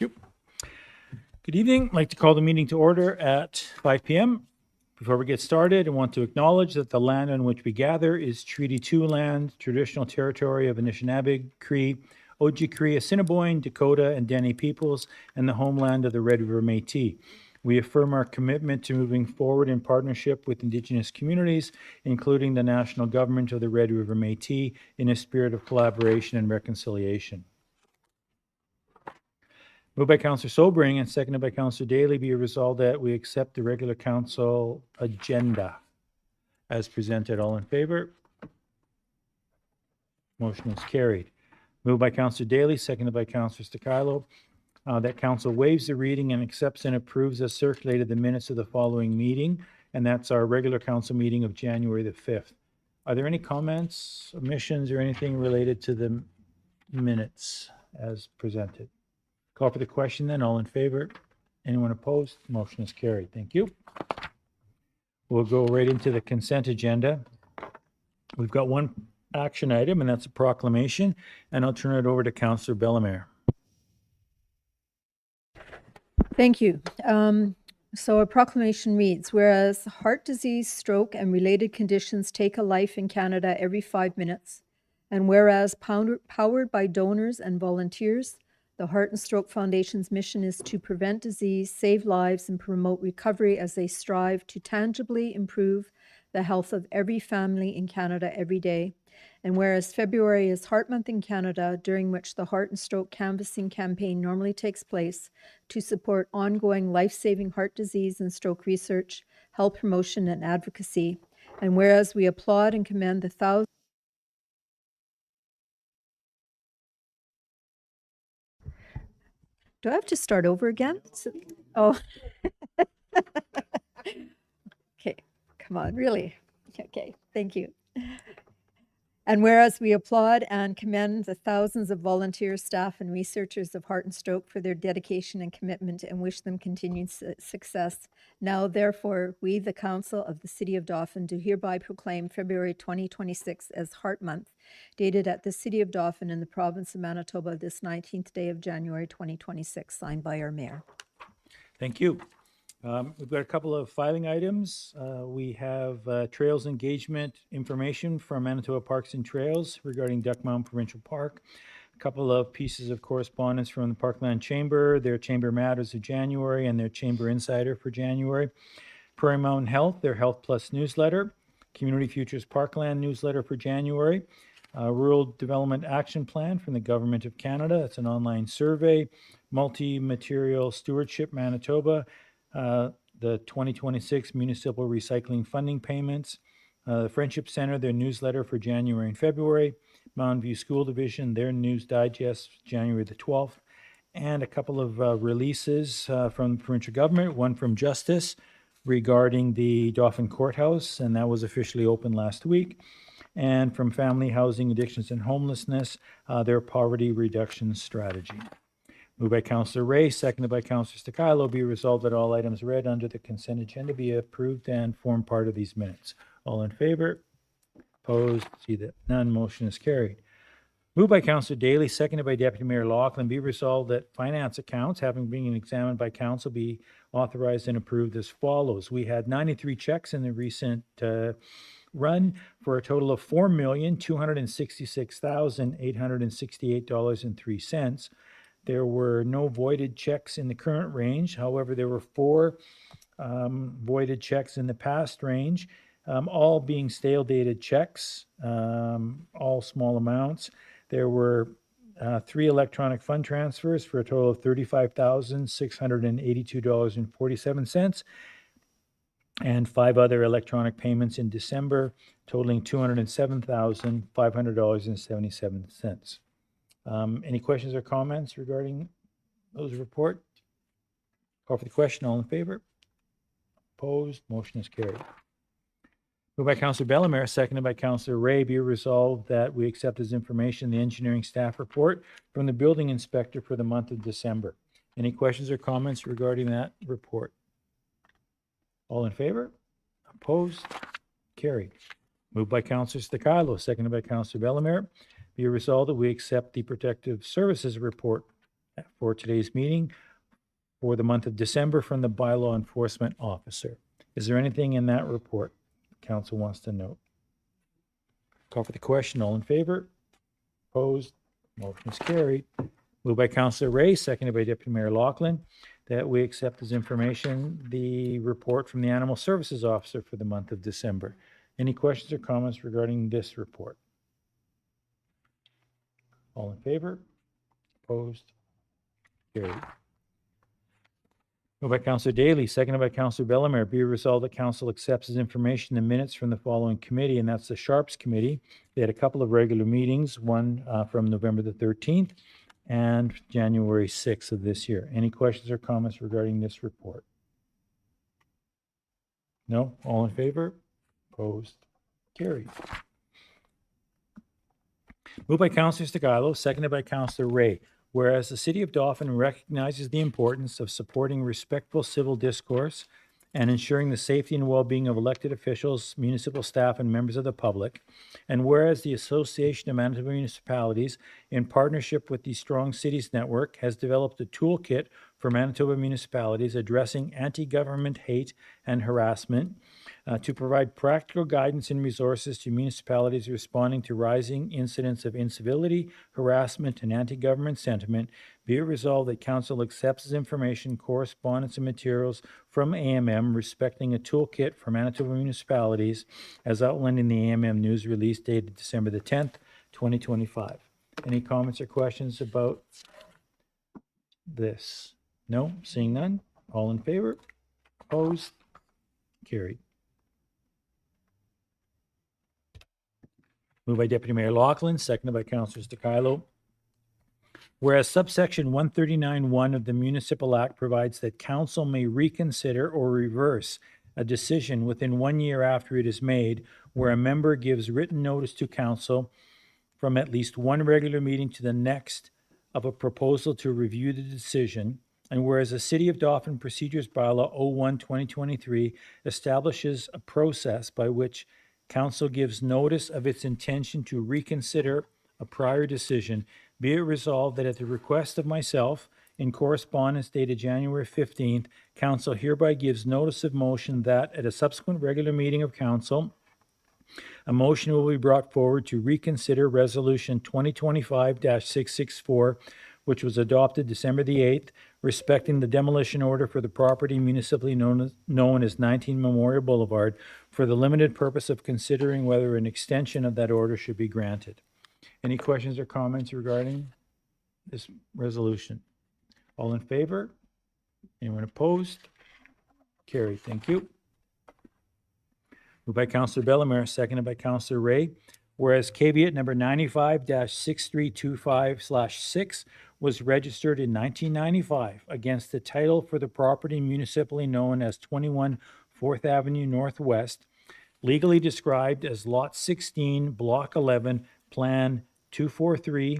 Yep. Good evening. I'd like to call the meeting to order at 5 p.m. Before we get started, I want to acknowledge that the land on which we gather is Treaty 2 land, traditional territory of Anishinaabe, Cree, Ojibwe, Assiniboine, Dakota, and Dene peoples, and the homeland of the Red River Métis. We affirm our commitment to moving forward in partnership with Indigenous communities, including the national government of the Red River Métis, in a spirit of collaboration and reconciliation. Moved by Councillor Sobering and seconded by Councillor Daly, be it resolved that we accept the regular council agenda as presented. All in favor? Motion is carried. Moved by Councillor Daly, seconded by Councillor Stakilo, that council waives the reading and accepts and approves as circulated the minutes of the following meeting, and that's our regular council meeting of January the 5th. Are there any comments, omissions, or anything related to the minutes as presented? Call for the question then. All in favor? Anyone opposed? Motion is carried. Thank you. We'll go right into the consent agenda. We've got one action item, and that's a proclamation, and I'll turn it over to Councillor Bellemare. Thank you. So a proclamation reads, whereas heart disease, stroke, and related conditions take a life in Canada every 5 minutes, and whereas powered by donors and volunteers, the Heart and Stroke Foundation's mission is to prevent disease, save lives, and promote recovery as they strive to tangibly improve the health of every family in Canada every day. And whereas February is Heart Month in Canada, during which the Heart and Stroke Canvassing Campaign normally takes place to support ongoing life-saving heart disease and stroke research, health promotion, and advocacy. And whereas we applaud and commend the thousands. Do I have to start over again? Oh. Okay, come on, really? Okay, thank you. And whereas we applaud and commend the thousands of volunteers, staff, and researchers of Heart and Stroke for their dedication and commitment and wish them continued success, now therefore we, the Council of the City of Dauphin, do hereby proclaim February 2026 as Heart Month, dated at the City of Dauphin in the province of Manitoba this 19th day of January 2026, signed by our Mayor. Thank you. We've got a couple of filing items. We have trails engagement information from Manitoba Parks and Trails regarding Duck Mountain Provincial Park. A couple of pieces of correspondence from the Parkland Chamber, their Chamber Matters of January, and their Chamber Insider for January. Prairie Mountain Health, their Health Plus newsletter. Community Futures Parkland newsletter for January. Rural Development Action Plan from the Government of Canada. It's an online survey. Multi-Material Stewardship Manitoba. The 2026 Municipal Recycling Funding Payments. The Friendship Center, their newsletter for January and February. Mountain View School Division, their news digest, January the 12th. And a couple of releases from the provincial government, one from Justice regarding the Dauphin Courthouse, and that was officially open last week. And from Family Housing, Addictions, and Homelessness, their poverty reduction strategy. Moved by Councillor Ray, seconded by Councillor Stakilo, be resolved that all items read under the consent agenda be approved and form part of these minutes. All in favor? Opposed? See that none. Motion is carried. Moved by Councillor Daly, seconded by Deputy Mayor Laughlin, be resolved that finance accounts, having been examined by council, be authorized and approved as follows. We had 93 checks in the recent run for a total of $4,266,868.03. There were no voided checks in the current range. However, there were 4 voided checks in the past range, all being stale dated checks, all small amounts. There were 3 electronic fund transfers for a total of $35,682.47, and 5 other electronic payments in December, totaling $207,500.77. Any questions or comments regarding those report? Call for the question. All in favor? Opposed? Motion is carried. Moved by Councillor Bellemare, seconded by Councillor Ray, be resolved that we accept as information the engineering staff report from the building inspector for the month of December. Any questions or comments regarding that report? All in favor? Opposed? Carried. Moved by Councillor Stakilo, seconded by Councillor Bellemare. Be resolved that we accept the protective services report for today's meeting for the month of December from the bylaw enforcement officer. Is there anything in that report the council wants to note? Call for the question. All in favor? Opposed? Motion is carried. Moved by Councillor Ray, seconded by Deputy Mayor Loughlin, that we accept as information the report from the Animal Services Officer for the month of December. Any questions or comments regarding this report? All in favor? Opposed? Carried. Moved by Councillor Daly, seconded by Councillor Bellemare. Be it resolved that council accepts as information the minutes from the following committee, and that's the Sharps Committee. They had a couple of regular meetings, one from November the 13th and January 6th of this year. Any questions or comments regarding this report? No? All in favor? Opposed? Carried. Moved by Councillor Stigalo, seconded by Councillor Ray. Whereas the City of Dauphin recognizes the importance of supporting respectful civil discourse and ensuring the safety and well-being of elected officials, municipal staff, and members of the public, and whereas the Association of Manitoba Municipalities, in partnership with the Strong Cities Network, has developed a toolkit for Manitoba municipalities addressing anti-government hate and harassment, to provide practical guidance and resources to municipalities responding to rising incidents of incivility, harassment, and anti-government sentiment, be it resolved that Council accepts as information correspondence and materials from AMM respecting a toolkit for Manitoba municipalities as outlined in the AMM news release dated December the 10th, 2025. Any comments or questions about this? No? Seeing none? All in favor? Opposed? Carried. Moved by Deputy Mayor Loughlin, seconded by Councillor Stikilo. Whereas subsection 139(1) of the Municipal Act provides that council may reconsider or reverse a decision within 1 year after it is made, where a member gives written notice to council from at least one regular meeting to the next of a proposal to review the decision, and whereas the City of Dauphin Procedures Bylaw 01/2023 establishes a process by which council gives notice of its intention to reconsider a prior decision, be it resolved that at the request of myself, in correspondence dated January 15th, council hereby gives notice of motion that at a subsequent regular meeting of council, a motion will be brought forward to reconsider Resolution 2025-664, which was adopted December the 8th, respecting the demolition order for the property municipally known as 19 Memorial Boulevard, for the limited purpose of considering whether an extension of that order should be granted. Any questions or comments regarding this resolution? All in favor? Anyone opposed? Carried. Thank you. Moved by Councillor Bellemare, seconded by Councillor Ray. Whereas caveat number 95-6325/6 was registered in 1995 against the title for the property municipally known as 21 4th Avenue Northwest, legally described as Lot 16, Block 11, Plan 243,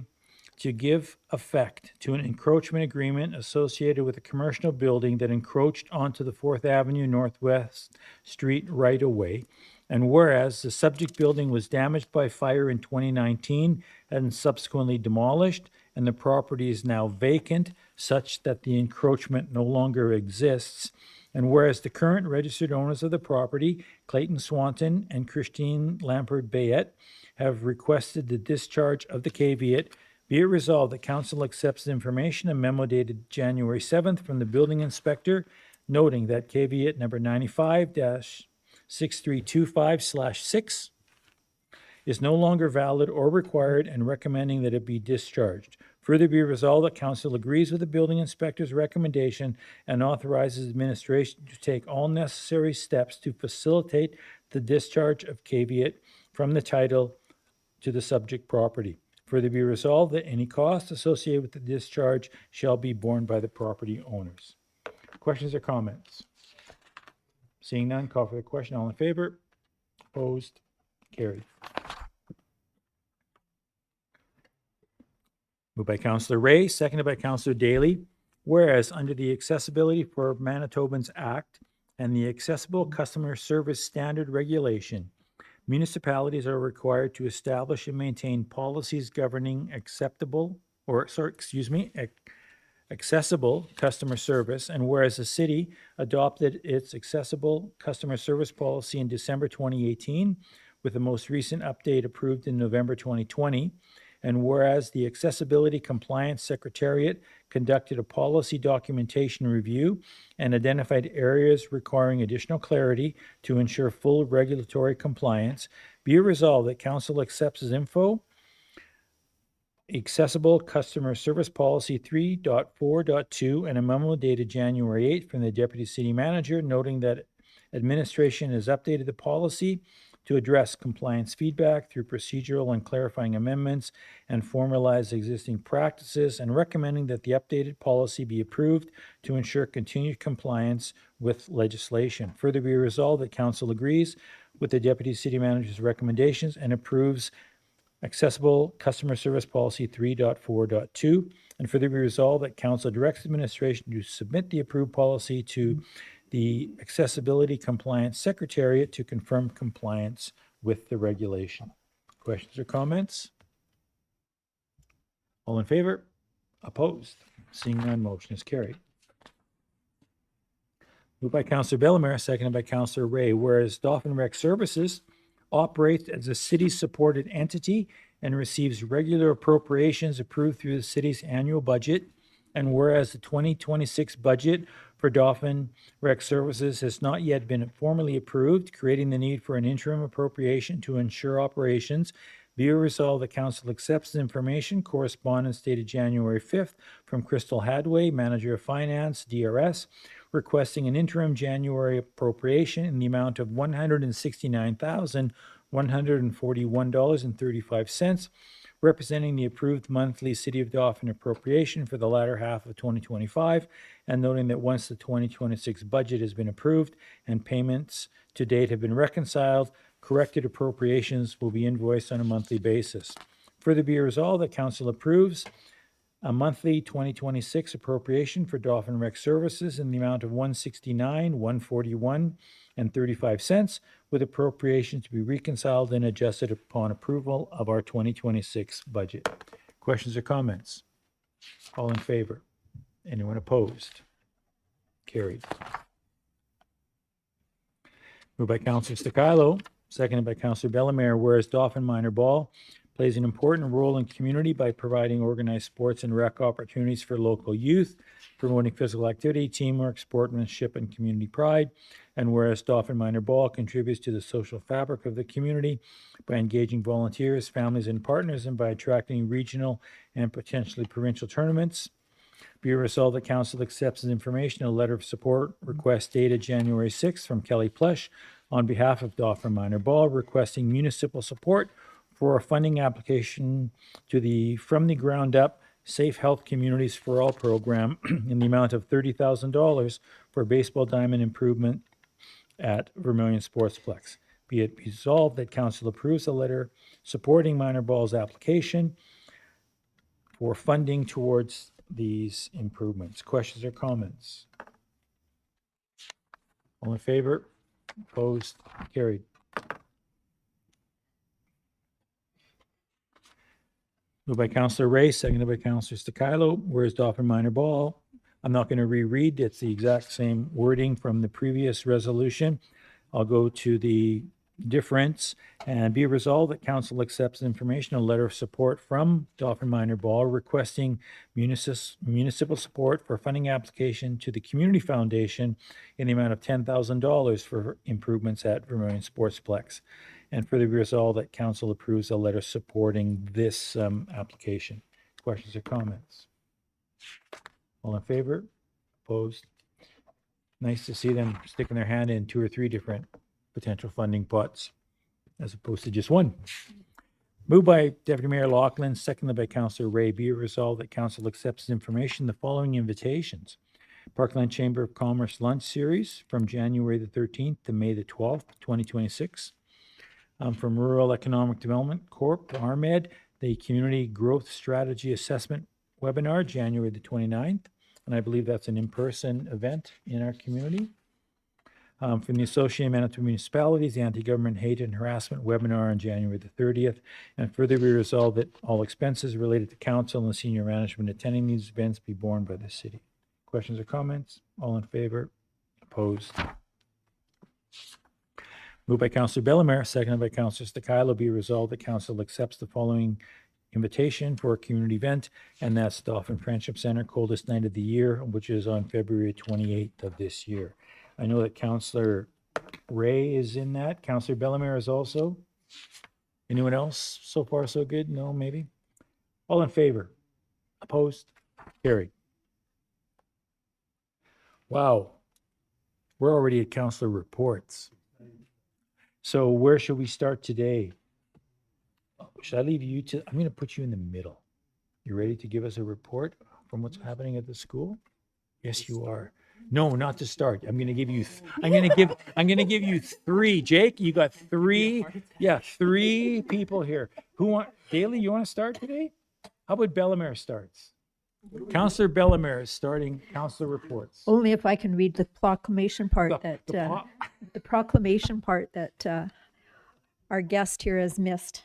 to give effect to an encroachment agreement associated with a commercial building that encroached onto the 4th Avenue Northwest Street right-of-way. And whereas the subject building was damaged by fire in 2019 and subsequently demolished, and the property is now vacant such that the encroachment no longer exists, and whereas the current registered owners of the property, Clayton Swanton and Christine Lampert Bayette, have requested the discharge of the caveat, be it resolved that council accepts the information, a memo dated January 7th from the building inspector, noting that caveat number 95-6325/6 is no longer valid or required, and recommending that it be discharged. Further be resolved that council agrees with the building inspector's recommendation and authorizes administration to take all necessary steps to facilitate the discharge of caveat from the title to the subject property. Further be resolved that any costs associated with the discharge shall be borne by the property owners. Questions or comments? Seeing none, call for the question. All in favor? Opposed? Carried. Moved by Councillor Ray, seconded by Councillor Daly. Whereas under the Accessibility for Manitobans Act and the Accessible Customer Service Standard Regulation, municipalities are required to establish and maintain policies governing accessible customer service, and whereas the city adopted its accessible customer service policy in December 2018, with the most recent update approved in November 2020, and whereas the Accessibility Compliance Secretariat conducted a policy documentation review and identified areas requiring additional clarity to ensure full regulatory compliance, be it resolved that Council accepts as info Accessible Customer Service Policy 3.4.2 and a memo dated January 8th from the Deputy City Manager noting that administration has updated the policy to address compliance feedback through procedural and clarifying amendments and formalize existing practices, and recommending that the updated policy be approved to ensure continued compliance with legislation. Further be resolved that Council agrees with the Deputy City Manager's recommendations and approves Accessible Customer Service Policy 3.4.2, and further be resolved that Council directs administration to submit the approved policy to the Accessibility Compliance Secretariat to confirm compliance with the regulation. Questions or comments? All in favor? Opposed? Seeing none, motion is carried. Moved by Councillor Bellemare, seconded by Councillor Ray. Whereas Dauphin Rec Services operates as a city-supported entity and receives regular appropriations approved through the city's annual budget, and whereas the 2026 budget for Dauphin Rec Services has not yet been formally approved, creating the need for an interim appropriation to ensure operations, be it resolved that Council accepts the information correspondence dated January 5th from Crystal Hadway, Manager of Finance, DRS, requesting an interim January appropriation in the amount of $169,141.35, representing the approved monthly City of Dauphin appropriation for the latter half of 2025, and noting that once the 2026 budget has been approved and payments to date have been reconciled, corrected appropriations will be invoiced on a monthly basis. Further be resolved that Council approves a monthly 2026 appropriation for Dauphin Rec Services in the amount of $169,141.35, with appropriations to be reconciled and adjusted upon approval of our 2026 budget. Questions or comments? All in favor? Anyone opposed? Carried. Moved by Councillor Sticilo, seconded by Councillor Bellemare. Whereas Dauphin Minor Ball plays an important role in community by providing organized sports and rec opportunities for local youth, promoting physical activity, teamwork, sportsmanship, and community pride. And whereas Dauphin Minor Ball contributes to the social fabric of the community by engaging volunteers, families, and partners, and by attracting regional and potentially provincial tournaments. Be it resolved that Council accepts as information a letter of support request dated January 6th from Kelly Plush on behalf of Dauphin Minor Ball, requesting municipal support for a funding application to the From the Ground Up Safe Health Communities for All program in the amount of $30,000 for baseball diamond improvement at Vermilion Sportsplex. Be it resolved that Council approves a letter supporting Minor Ball's application for funding towards these improvements. Questions or comments? All in favor? Opposed? Carried. Moved by Councillor Ray, seconded by Councillor Sticilo. Whereas Dauphin Minor Ball, I'm not going to reread. It's the exact same wording from the previous resolution. I'll go to the difference, and be resolved that Council accepts information, a letter of support from Dauphin Minor Ball requesting municipal support for funding application to the Community Foundation in the amount of $10,000 for improvements at Vermilion Sportsplex. And further be resolved that Council approves a letter supporting this application. Questions or comments? All in favor? Opposed? Nice to see them sticking their hand in 2 or 3 different potential funding pots as opposed to just one. Moved by Deputy Mayor Loughlin, seconded by Councillor Ray. Be it resolved that Council accepts as information the following invitations: Parkland Chamber of Commerce Lunch Series from January the 13th to May the 12th, 2026. From Rural Economic Development Corp, RMED, the Community Growth Strategy Assessment Webinar, January the 29th. And I believe that's an in-person event in our community. from the Association of Manitoba Municipalities, the Anti-Government Hate and Harassment webinar on January the 30th. And further be resolved that all expenses related to council and the senior management attending these events be borne by the city. Questions or comments? All in favor? Opposed? Moved by Councillor Bellemare, seconded by Councillor Stakilo, be resolved that council accepts the following invitation for a community event, and that's Dauphin Friendship Center, coldest night of the year, which is on February 28th of this year. I know that Councillor Ray is in that. Councillor Bellemare is also. Anyone else? So far, so good? No, maybe? All in favor? Opposed? Carried. Wow. We're already at councillor reports. So where should we start today? Should I leave you to, I'm going to put you in the middle. You ready to give us a report from what's happening at the school? Yes, you are. No, not to start. I'm going to give you, I'm going to give you three. Jake, you got three. Yeah, three people here. Who want, Daly, you want to start today? How about Bellemare starts? Councillor Bellemare is starting councillor reports. Only if I can read the proclamation part the proclamation part that our guest here has missed.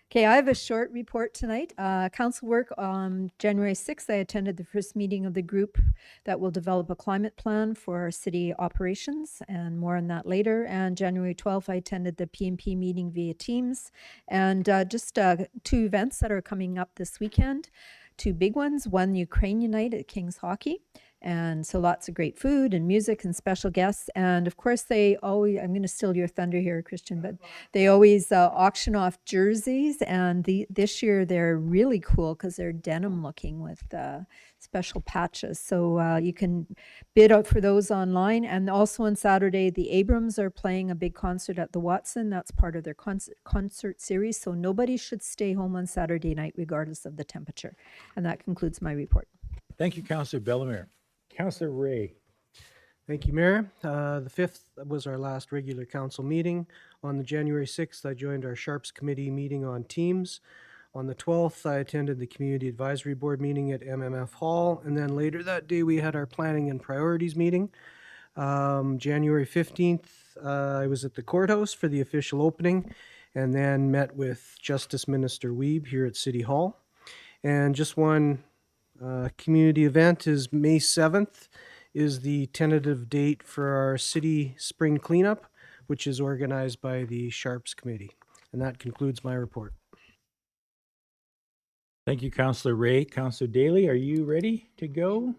Okay, I have a short report tonight. Council work on January 6th, I attended the first meeting of the group that will develop a climate plan for our city operations, and more on that later. And January 12th, I attended the PNP meeting via Teams. And just two events that are coming up this weekend. Two big ones, one Ukraine Unite at King's Hockey. And so lots of great food and music and special guests. And of course, they always, I'm going to steal your thunder here, Christian, but they always auction off jerseys. And this year they're really cool because they're denim looking with special patches. So you can bid out for those online. And also on Saturday, the Abrams are playing a big concert at the Watson. That's part of their concert series. So nobody should stay home on Saturday night, regardless of the temperature. And that concludes my report. Thank you, Councillor Bellemare. Councillor Ray. Thank you, Mayor. The 5th was our last regular council meeting. On the January 6th, I joined our Sharps Committee meeting on Teams. On the 12th, I attended the Community Advisory Board meeting at MMF Hall. And then later that day, we had our Planning and Priorities meeting. January 15th, I was at the courthouse for the official opening and then met with Justice Minister Wiebe here at City Hall. And just one community event is May 7th is the tentative date for our city spring cleanup, which is organized by the Sharps Committee. And that concludes my report. Thank you, Councillor Ray. Councillor Daly, are you ready to go?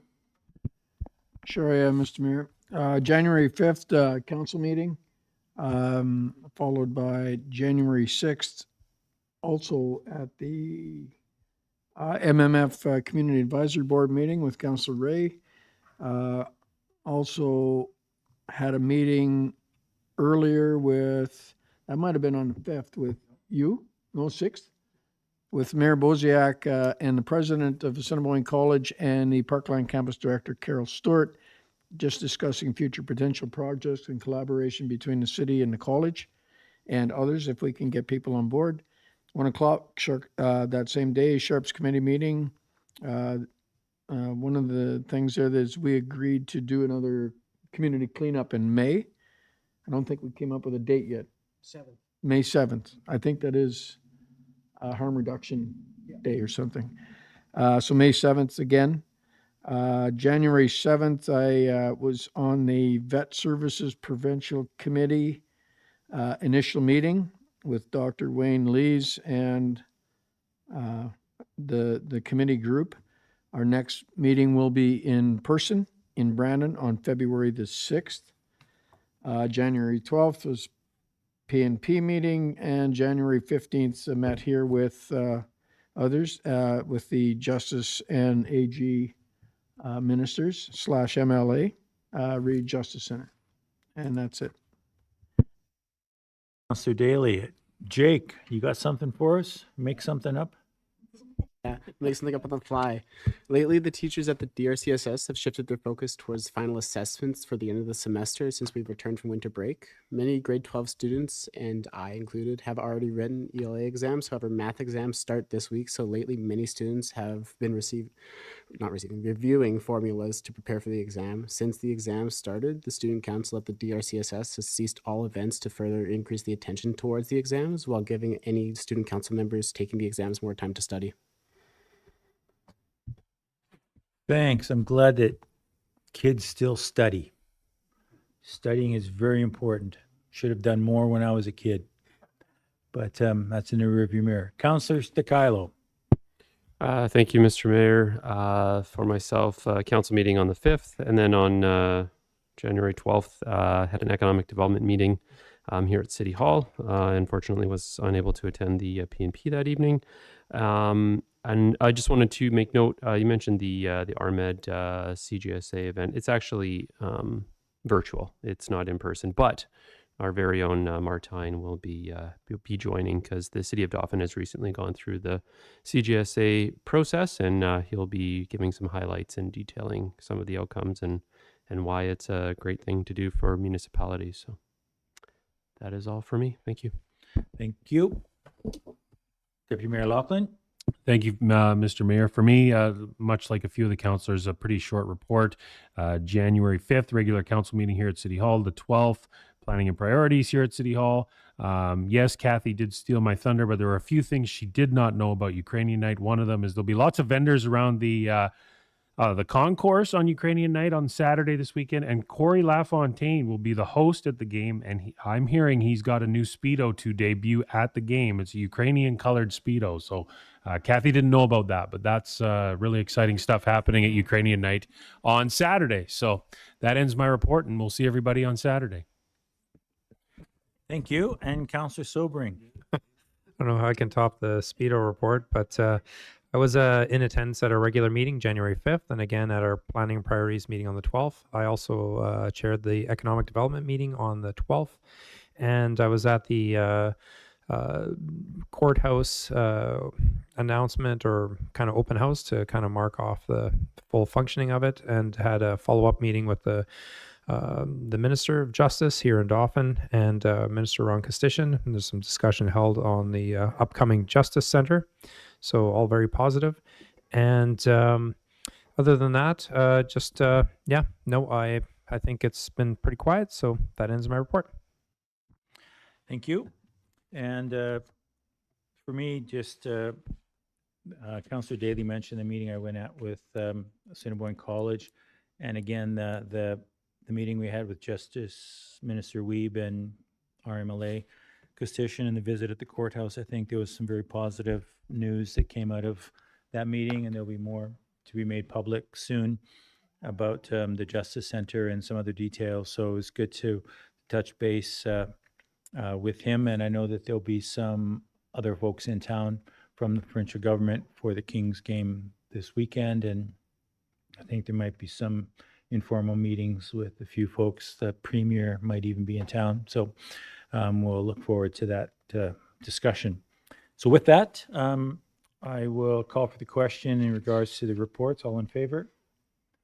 Sure I am, Mr. Mayor. January 5th, council meeting, followed by January 6th, also at the MMF Community Advisory Board meeting with Councillor Ray. Also had a meeting earlier with, that might have been on the 5th with you, no, 6th, with Mayor Boziak and the president of Assiniboine College and the Parkland Campus Director, Carol Stewart, just discussing future potential projects and collaboration between the city and the college and others, if we can get people on board. 1 o'clock that same day, Sharps Committee meeting. One of the things there is we agreed to do another community cleanup in May. I don't think we came up with a date yet. 7th. May 7th. I think that is a harm reduction day or something. So May 7th again. January 7th, I was on the Vet Services Provincial Committee initial meeting with Dr. Wayne Lees and the committee group. Our next meeting will be in person in Brandon on February the 6th. January 12th was PNP meeting, and January 15th met here with others, with the Justice and AG ministers / MLA, Reed Justice Center. And that's it. Councillor Daly. Jake, you got something for us? Make something up? Yeah, make something up on the fly. Lately, the teachers at the DRCSS have shifted their focus towards final assessments for the end of the semester since we've returned from winter break. Many grade 12 students, and I included, have already written ELA exams. However, math exams start this week, so lately many students have been reviewing formulas to prepare for the exam. Since the exam started, the student council at the DRCSS has ceased all events to further increase the attention towards the exams while giving any student council members taking the exams more time to study. Thanks. I'm glad that kids still study. Studying is very important. Should have done more when I was a kid. But that's in the rearview mirror. Counselor Stakilo. Thank you, Mr. Mayor. For myself, council meeting on the 5th, and then on January 12th, had an economic development meeting here at City Hall. Unfortunately, was unable to attend the P&P that evening. And I just wanted to make note, you mentioned the RMED CGSA event. It's actually virtual. It's not in person, but our very own Martine will be joining because the city of Dauphin has recently gone through the CGSA process, and he'll be giving some highlights and detailing some of the outcomes and why it's a great thing to do for municipalities. So that is all for me. Thank you. Thank you. Deputy Mayor Laughlin. Thank you, Mr. Mayor. For me, much like a few of the councilors, a pretty short report. January 5th, regular council meeting here at City Hall. The 12th, planning and priorities here at City Hall. Yes, Kathy did steal my thunder, but there were a few things she did not know about Ukrainian Night. One of them is there'll be lots of vendors around the concourse on Ukrainian Night on Saturday this weekend, and Corey LaFontaine will be the host at the game, and I'm hearing he's got a new Speedo to debut at the game. It's a Ukrainian colored Speedo, so Kathy didn't know about that, but that's really exciting stuff happening at Ukrainian Night on Saturday. So that ends my report, and we'll see everybody on Saturday. Thank you. And Counselor Sobering. I don't know how I can top the Speedo report, but I was in attendance at our regular meeting January 5th, and again at our planning and priorities meeting on the 12th. I also chaired the economic development meeting on the 12th, and I was at the courthouse announcement or kind of open house to kind of mark off the full functioning of it, and had a follow-up meeting with the Minister of Justice here in Dauphin and Minister Ron Kostitian. And there's some discussion held on the upcoming Justice Center. So all very positive. And other than that, I think it's been pretty quiet. So that ends my report. Thank you. And for me, just Councillor Daly mentioned the meeting I went at with Assiniboine College. And again, the meeting we had with Justice Minister Wiebe and RMLA Kostitian and the visit at the courthouse, I think there was some very positive news that came out of that meeting, and there'll be more to be made public soon about the Justice Center and some other details. So it was good to touch base with him, and I know that there'll be some other folks in town from the provincial government for the Kings game this weekend, and I think there might be some informal meetings with a few folks. The Premier might even be in town, so we'll look forward to that discussion. So with that, I will call for the question in regards to the reports. All in favor?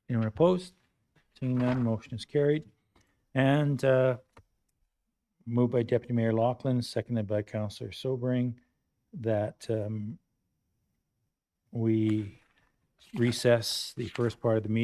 Anyone opposed? Seeing none, motion is carried. And moved by Deputy Mayor Laughlin, seconded by Councillor Sobering, that we recess the first part of the meeting.